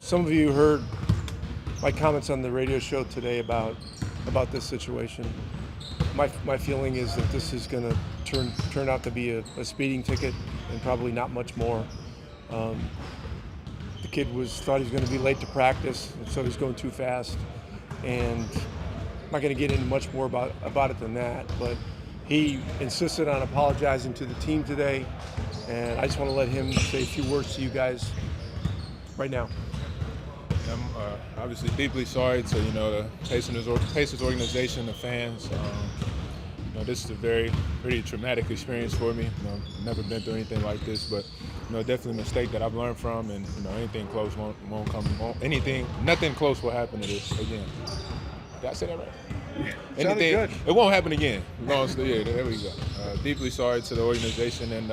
some of you heard my comments on the radio show today about this situation. My feeling is that this is going to turn out to be a speeding ticket and probably not much more. The kid thought he was going to be late to practice, and so he's going too fast. And I'm not going to get into much more about it than that, but he insisted on apologizing to the team today, and I just want to let him say a few words to you guys right now. I'm obviously deeply sorry to the Pacers organization, the fans. This is a pretty traumatic experience for me. I've never been through anything like this, but definitely a mistake that I've learned from, and anything close won't come. Nothing close will happen to this again. Did I say that right? Yeah. Good. It won't happen again. Yeah, there we go. Deeply sorry to the organization, and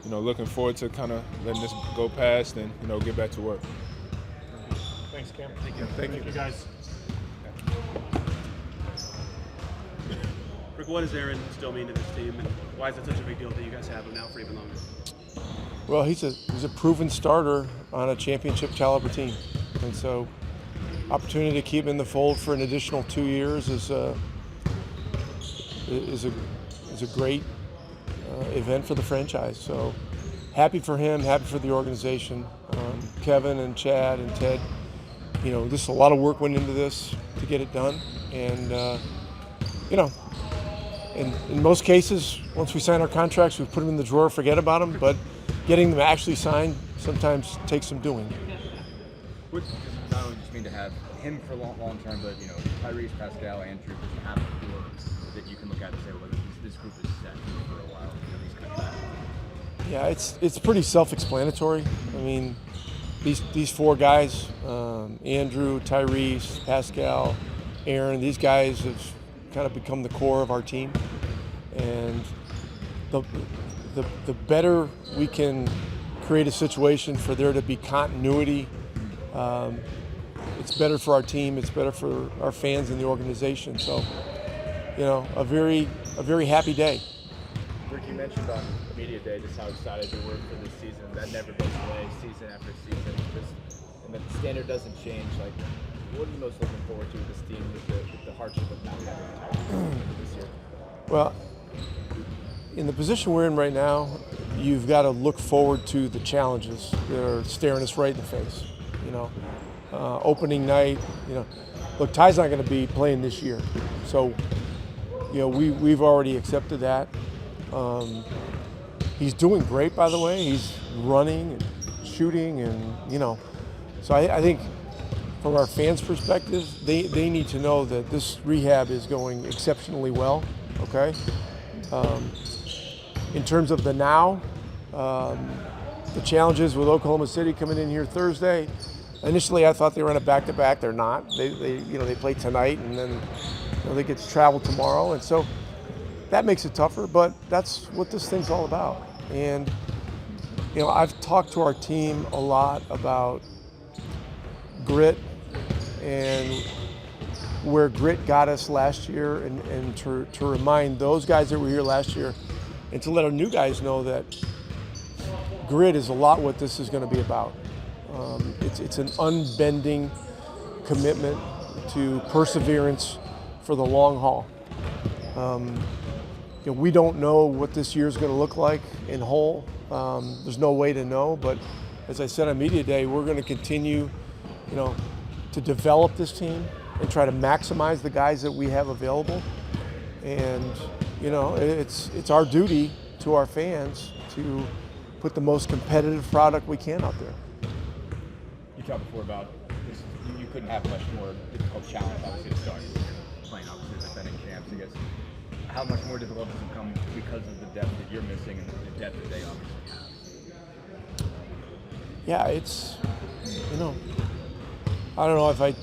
looking forward to kind of letting this go past and get back to work. Thanks, Cam. Thank you, guys. Rick, what does Aaron still mean to this team, and why is it such a big deal that you guys have him now for even longer? Well, he's a proven starter on a championship caliber team, and so opportunity to keep him in the fold for an additional 2 years is a great event for the franchise. So happy for him, happy for the organization. Kevin and Chad and Ted, this a lot of work went into this to get it done, and in most cases, once we sign our contracts, we put them in the drawer, forget about them. But getting them actually signed sometimes takes some doing. What does it not only just mean to have him for long term, but Tyrese, Pascal, Andrew, just to have a core that you can look at and say, well, this group is set for a while. These kind of guys. Yeah, it's pretty self-explanatory. I mean, these four guys, Andrew, Tyrese, Pascal, Aaron, these guys have kind of become the core of our team, and the better we can create a situation for there to be continuity, it's better for our team, it's better for our fans and the organization. So, a very happy day. Rick, you mentioned on the media day just how excited you were for this season. That never goes away, season after season. And the standard doesn't change. Like, what are you most looking forward to with this team with the hardship of not having a title this year? Well, in the position we're in right now, you've got to look forward to the challenges that are staring us right in the face. Opening night, look, Ty's not going to be playing this year. So, we've already accepted that. He's doing great, by the way. He's running and shooting, and, so I think from our fans' perspective, they need to know that this rehab is going exceptionally well, okay? In terms of the now, the challenges with Oklahoma City coming in here Thursday, initially I thought they were on a back-to-back. They're not. They play tonight, and then they get to travel tomorrow, and so that makes it tougher, but that's what this thing's all about. And, I've talked to our team a lot about grit and where grit got us last year, and to remind those guys that were here last year and to let our new guys know that grit is a lot what this is going to be about. It's an unbending commitment to perseverance for the long haul. We don't know what this year is going to look like in whole. There's no way to know, but as I said on media day, we're going to continue, to develop this team and try to maximize the guys that we have available. And, it's our duty to our fans to put the most competitive product we can out there. You talked before about this, you couldn't have much more difficult challenge, obviously, to start playing, obviously, the defending champs, I guess. How much more difficult does it become because of the depth that you're missing and the depth that they obviously have? Yeah, it's, I don't know if I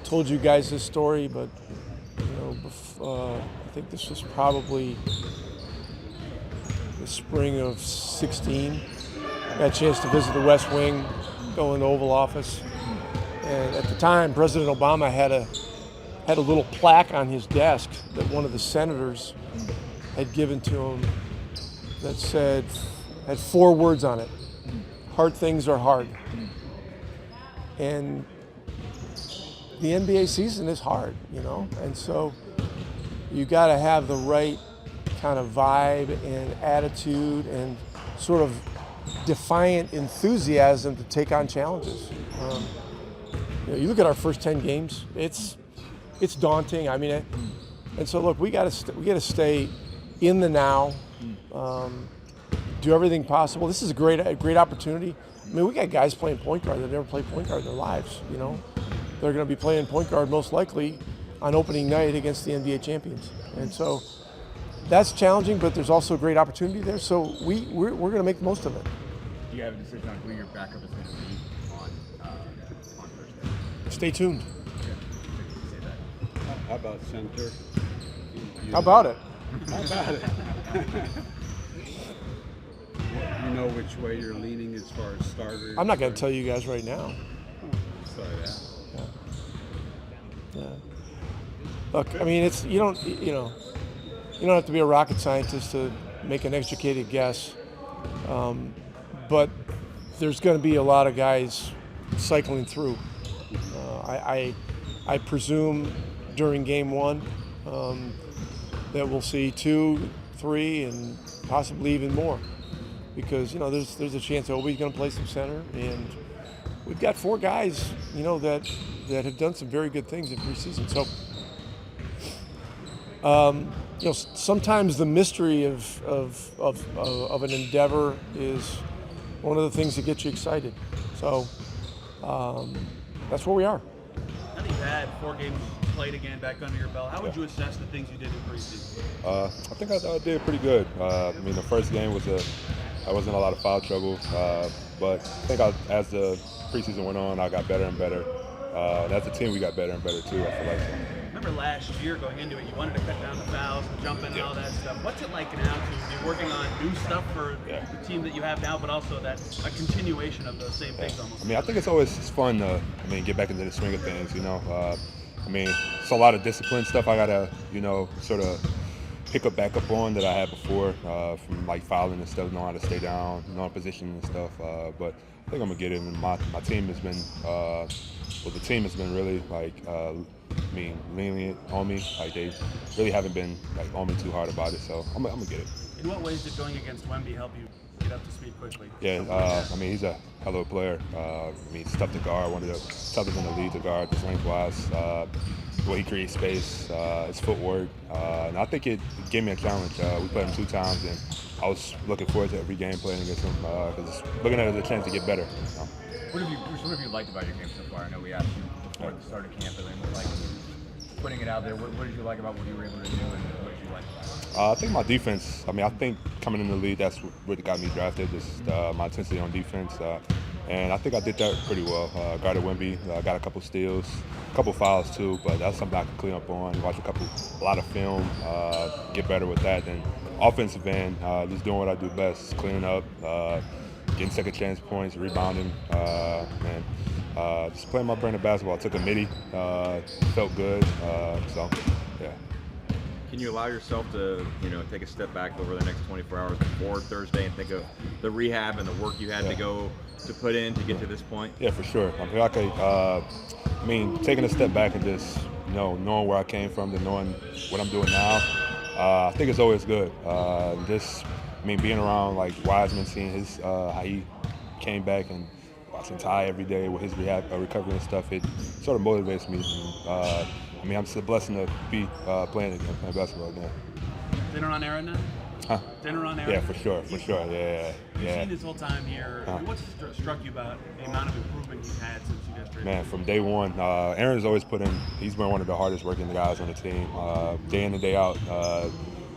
told you guys this story, but, I think this was probably the spring of 16. I got a chance to visit the West Wing, go in the Oval Office. And at the time, President Obama had a little plaque on his desk that one of the senators had given to him that had 4 words on it. Hard things are hard. And the NBA season is hard, you know, and so you got to have the right kind of vibe and attitude and sort of defiant enthusiasm to take on challenges. You know, you look at our first 10 games; it's daunting. I mean, and so look, we got to stay in the now, do everything possible. This is a great opportunity. I mean, we got guys playing point guard that never played point guard in their lives. You know, they're going to be playing point guard most likely on opening night against the NBA champions, and so that's challenging. But there's also great opportunity there. So we're going to make the most of it. Do you have a decision on who your backup is going to be on Thursday? Stay tuned. How about center? How about it? How about it? You know which way you're leaning as far as starter? I'm not going to tell you guys right now. Sorry, that. Yeah. Look, I mean, you don't have to be a rocket scientist to make an educated guess, but there's going to be a lot of guys cycling through. I presume during game one that we'll see 2, 3, and possibly even more, because you know there's a chance Obi's going to play some center, and we've got 4 guys, you know, that have done some very good things in preseason. So, you know, sometimes the mystery of an endeavor is one of the things that gets you excited. So, that's where we are. Now that you've had 4 games played again back under your belt, how would you assess the things you did in preseason? I think I did pretty good. I mean, the first game I wasn't a lot of foul trouble, but I think as the preseason went on, I got better and better. And as a team, we got better and better too, I feel like. Remember last year going into it, you wanted to cut down the fouls, jumping and all that stuff. What's it like now to be working on new stuff for the team that you have now, but also a continuation of those same things almost? I mean, I think it's always fun to, get back into the swing of things, you know. I mean, it's a lot of discipline stuff I gotta, sort of pick up on that I had before, from like fouling and stuff, knowing how to stay down, knowing position and stuff. But I think I'm gonna get it. And my team has been, the team has been really lenient on me. Like they really haven't been on me too hard about it. So I'm gonna get it. In what ways did going against Wemby help you get up to speed quickly? Yeah, he's a hell of a player. He's tough to guard, one of the toughest in the league to guard, just lengthwise. The way he creates space, his footwork, and I think it gave me a challenge. We played him 2 times, and I was looking forward to every game playing against him because looking at it as a chance to get better. What have you liked about your game so far? I know we asked you before the start of camp, but like putting it out there, what did you like about what you were able to do, and what did you like about it? I think my defense. I think coming in the league, that's what got me drafted. Just my intensity on defense, and I think I did that pretty well. Guarded Wemby, got a couple steals, a couple fouls too, but that's something I can clean up on. Watch a lot of film, get better with that. Then offensive end, just doing what I do best, cleaning up, getting second chance points, rebounding, and just playing my brand of basketball. I took a midi, felt good, so yeah. Can you allow yourself to, take a step back over the next 24 hours before Thursday and think of the rehab and the work you had to go to put in to get to this point? Yeah, for sure. Taking a step back and just, knowing where I came from and knowing what I'm doing now, I think it's always good. Being around like Wiseman, seeing his how he came back and watching Ty every day with his rehab, recovery and stuff, it sort of motivates me. It's a blessing to be playing basketball again. Dinner on Aaron now? Huh? Dinner on Aaron? Yeah, for sure. Yeah. You've seen this whole time here. What's struck you about the amount of improvement he's had since you guys traded? Man, from day one, Aaron's always he's been one of the hardest working guys on the team, day in and day out.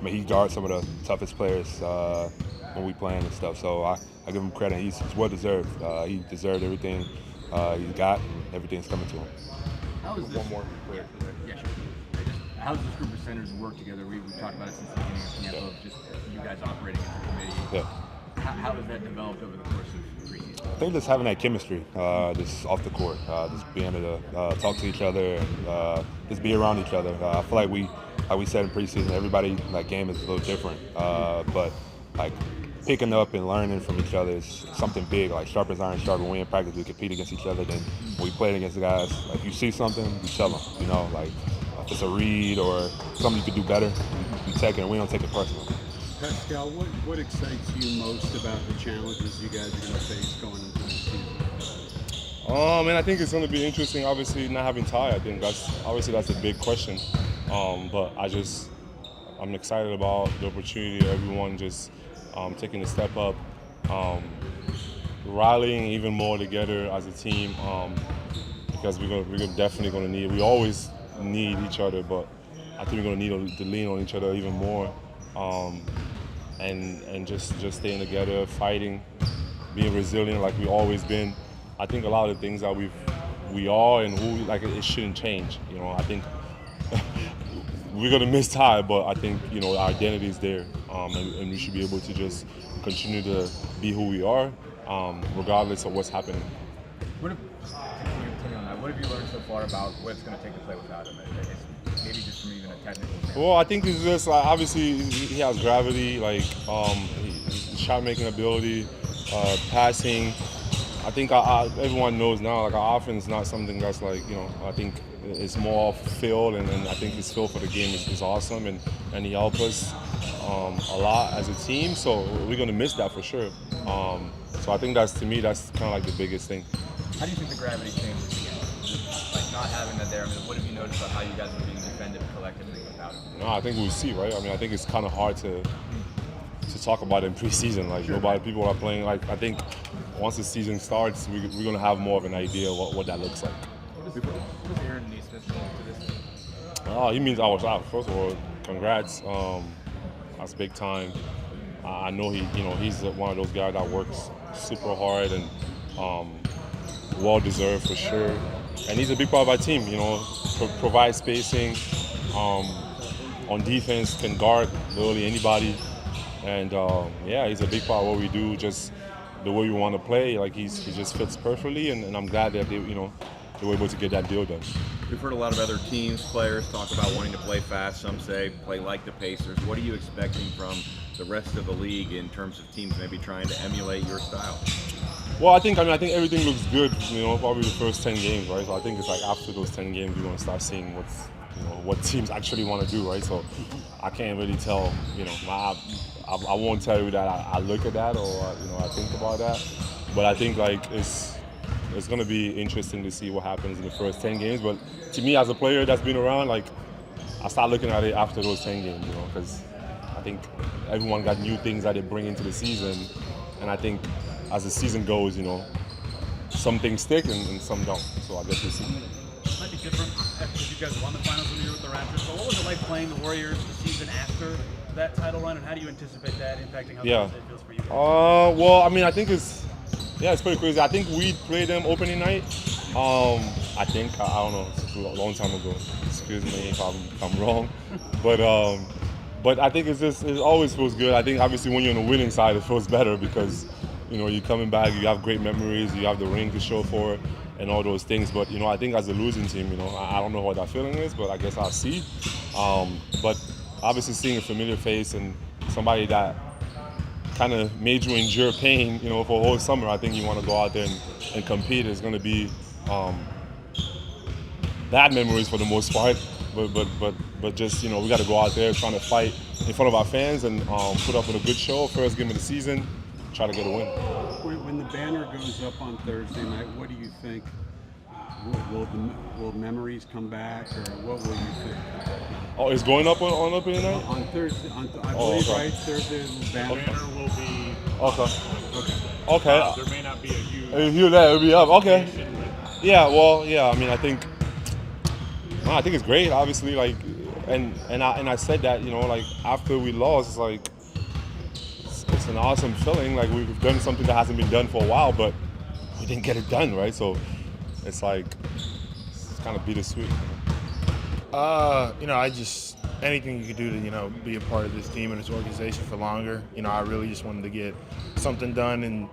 He guards some of the toughest players when we playing and stuff. So I give him credit. He's well deserved. He deserved everything he got, and everything's coming to him. How is this? One more. Yeah, sure. How does this group of centers work together? We've talked about it since the beginning of camp, of just you guys operating as a committee. Yeah. How has that developed over the course of preseason? I think just having that chemistry, just off the court, just being able to talk to each other and just be around each other. I feel like we said in preseason, everybody game is a little different, but picking up and learning from each other is something big. Like sharpens iron, sharpen. We in practice, we compete against each other. Then when we play against the guys, like you see something, you tell them. You know, like if it's a read or something you could do better, you take it. And we don't take it personally. Pascal, what excites you most about the challenges you guys are going to face going into the season? And I think it's going to be interesting. Obviously, not having Ty, I think that's a big question. But I'm excited about the opportunity. Everyone just taking a step up, rallying even more together as a team. Because we're definitely going to need. We always need each other, but I think we're going to need to lean on each other even more. And just staying together, fighting, being resilient like we've always been. I think a lot of the things that we are and who like it shouldn't change. You know, I think we're gonna miss Ty, but I think our identity is there, and we should be able to just continue to be who we are, regardless of what's happening. What have you learned so far about what it's going to take to play without him? Maybe just from even a technical standpoint. Well, I think it's just like obviously he has gravity, like his shot making ability, passing. I think everyone knows now, like our offense is not something that's like, I think it's more off field, and I think his feel for the game is awesome, and he helped us a lot as a team, so we're going to miss that for sure. So I think to me, that's kind of like the biggest thing. How do you think the gravity changes again? Like not having that there, I mean, what have you noticed about how you guys are being defended collectively without him? No, I think we'll see, right? I mean, I think it's kind of hard to talk about it in preseason. Like people are playing. Like I think once the season starts, we're going to have more of an idea what that looks like. What does Aaron Nesmith mean to this team? He means I was out. First of all, congrats. That's big time. I know he's one of those guys that works super hard and well deserved for sure. And he's a big part of our team. Provide spacing. On defense, can guard literally anybody. And he's a big part of what we do. Just the way we want to play, like he just fits perfectly. And I'm glad that they were able to get that deal done. We've heard a lot of other teams, players talk about wanting to play fast. Some say play like the Pacers. What are you expecting from the rest of the league in terms of teams maybe trying to emulate your style? Well, I think everything looks good. Probably the first 10 games, right? So I think it's like after those 10 games, we're going to start seeing what teams actually want to do, right? So I can't really tell. I won't tell you that I look at that or I think about that. But I think like it's going to be interesting to see what happens in the first 10 games. But to me, as a player that's been around, like I start looking at it after those 10 games, because I think everyone got new things that they bring into the season, and I think as the season goes, some things stick and some don't. So I guess we'll see. It might be different because you guys won the finals when you were with the Raptors. But what was it like playing the Warriors the season after that title run, and how do you anticipate that impacting how it feels for you guys? Well, I mean, I think it's pretty crazy. I think we played them opening night. I don't know, it's a long time ago. Excuse me if I'm wrong, but I think it always feels good. I think obviously when you're on the winning side, it feels better because you're coming back, you have great memories, you have the ring to show for it, and all those things. But I think as a losing team, I don't know what that feeling is, but I guess I'll see. But obviously seeing a familiar face and somebody that kind of made you endure pain, for a whole summer, I think you want to go out there and compete. It's going to be bad memories for the most part, but just we got to go out there trying to fight in front of our fans and put up with a good show. First game of the season, try to get a win. When the banner goes up on Thursday night, what do you think? Will memories come back, or what will you think? Oh, it's going up on opening night? On Thursday, I believe, okay. right? Thursday, the banner. Banner will be. Okay. There may not be a huge. It'll be up. Okay. Yeah. Well. Yeah. I mean, I think it's great. Obviously, like, and I said that like after we lost, it's like it's an awesome feeling. Like we've done something that hasn't been done for a while, but we didn't get it done, right? So it's like it's kind of bittersweet. I just anything you could do to be a part of this team and this organization for longer. I really just wanted to get something done and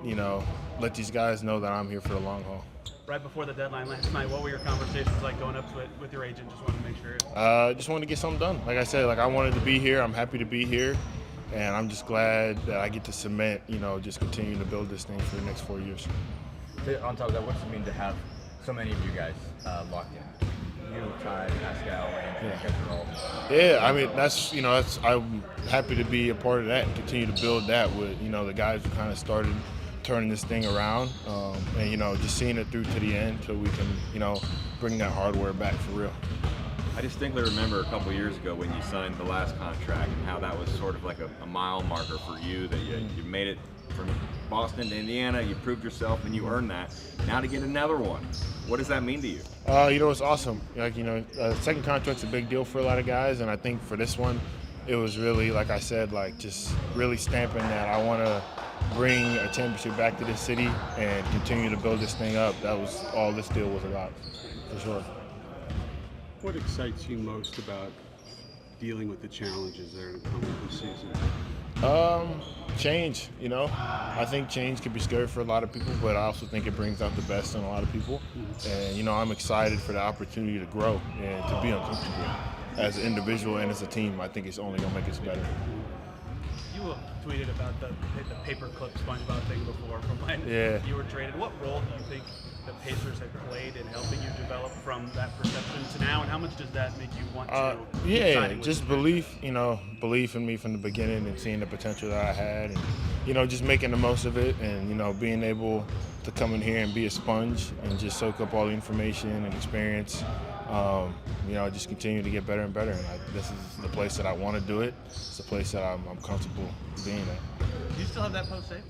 let these guys know that I'm here for the long haul. Right before the deadline last night, what were your conversations like going up to it with your agent? Just wanted to make sure. Just wanted to get something done. Like I said, I wanted to be here. I'm happy to be here, and I'm just glad that I get to cement, just continue to build this thing for the next 4 years. On top of that, what's it mean to have so many of you guys locked in? You, Ty, Pascal, and you guys are all. Yeah, I mean that's I'm happy to be a part of that and continue to build that with the guys who kind of started turning this thing around, and just seeing it through to the end so we can bring that hardware back for real. I distinctly remember a couple years ago when you signed the last contract and how that was sort of like a mile marker for you, that you made it from Boston to Indiana, you proved yourself and you earned that. Now to get another one, what does that mean to you? It's awesome. Second contract's a big deal for a lot of guys, and I think for this one, it was really, like I said, just really stamping that I want to bring a championship back to this city and continue to build this thing up. That was all this deal was about, for sure. What excites you most about dealing with the challenges that are going to come with this season? Change. I think change can be scary for a lot of people, but I also think it brings out the best in a lot of people. And I'm excited for the opportunity to grow and to be uncomfortable as an individual and as a team. I think it's only going to make us better. You tweeted about the paperclip SpongeBob thing before from when you were traded. What role do you think the Pacers have played in helping you develop from that perception to now, and how much does that make you want to keep signing with just the belief in me from the beginning and seeing the potential that I had, and just making the most of it, and being able to come in here and be a sponge and just soak up all the information and experience. Just continue to get better and better, and this is the place that I want to do it. It's the place that I'm comfortable being at. Do you still have that post saved?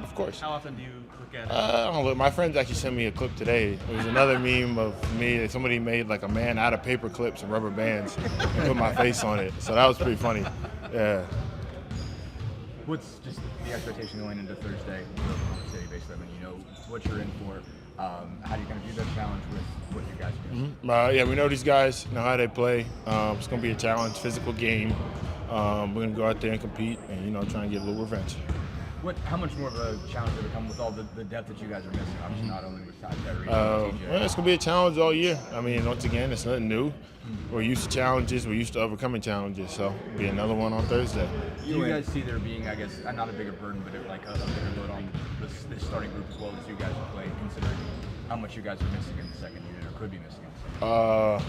Of course. How often do you look at it? I don't know. My friends actually sent me a clip today. It was another meme of me. Somebody made like a man out of paper clips and rubber bands and put my face on it. So that was pretty funny. Yeah. What's just the expectation going into Thursday in Oklahoma City, basically? I mean, you know what you're in for. How do you kind of view that challenge with what you guys do? We know these guys, know how they play. It's going to be a challenge, physical game. We're going to go out there and compete and, try and get a little revenge. How much more of a challenge did it become with all the depth that you guys are missing? Obviously, not only with Ty Terry, it's going to be a challenge all year. I mean, once again, it's nothing new. We're used to challenges. We're used to overcoming challenges. So it'll be another one on Thursday. Do you guys see there being, I guess, not a bigger burden, but like a bigger load on this starting group as well as you guys have played, considering how much you guys are missing in the second unit or could be missing in the second unit?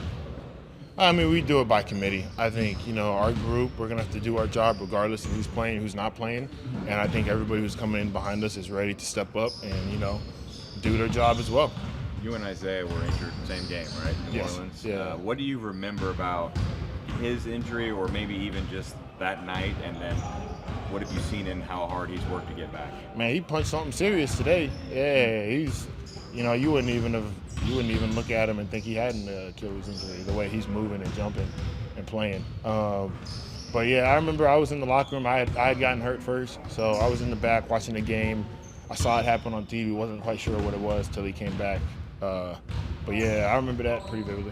I mean, we do it by committee. I think, our group, we're going to have to do our job regardless of who's playing, who's not playing. And I think everybody who's coming in behind us is ready to step up and, do their job as well. You and Isaiah were injured same game, right? New Orleans. Yeah. What do you remember about his injury, or maybe even just that night? And then what have you seen in how hard he's worked to get back? Man, he punched something serious today. Yeah, he's, you wouldn't even look at him and think he had an Achilles injury, the way he's moving and jumping and playing. But yeah, I remember I was in the locker room. I had gotten hurt first, so I was in the back watching the game. I saw it happen on TV. Wasn't quite sure what it was till he came back. But yeah, I remember that pretty vividly.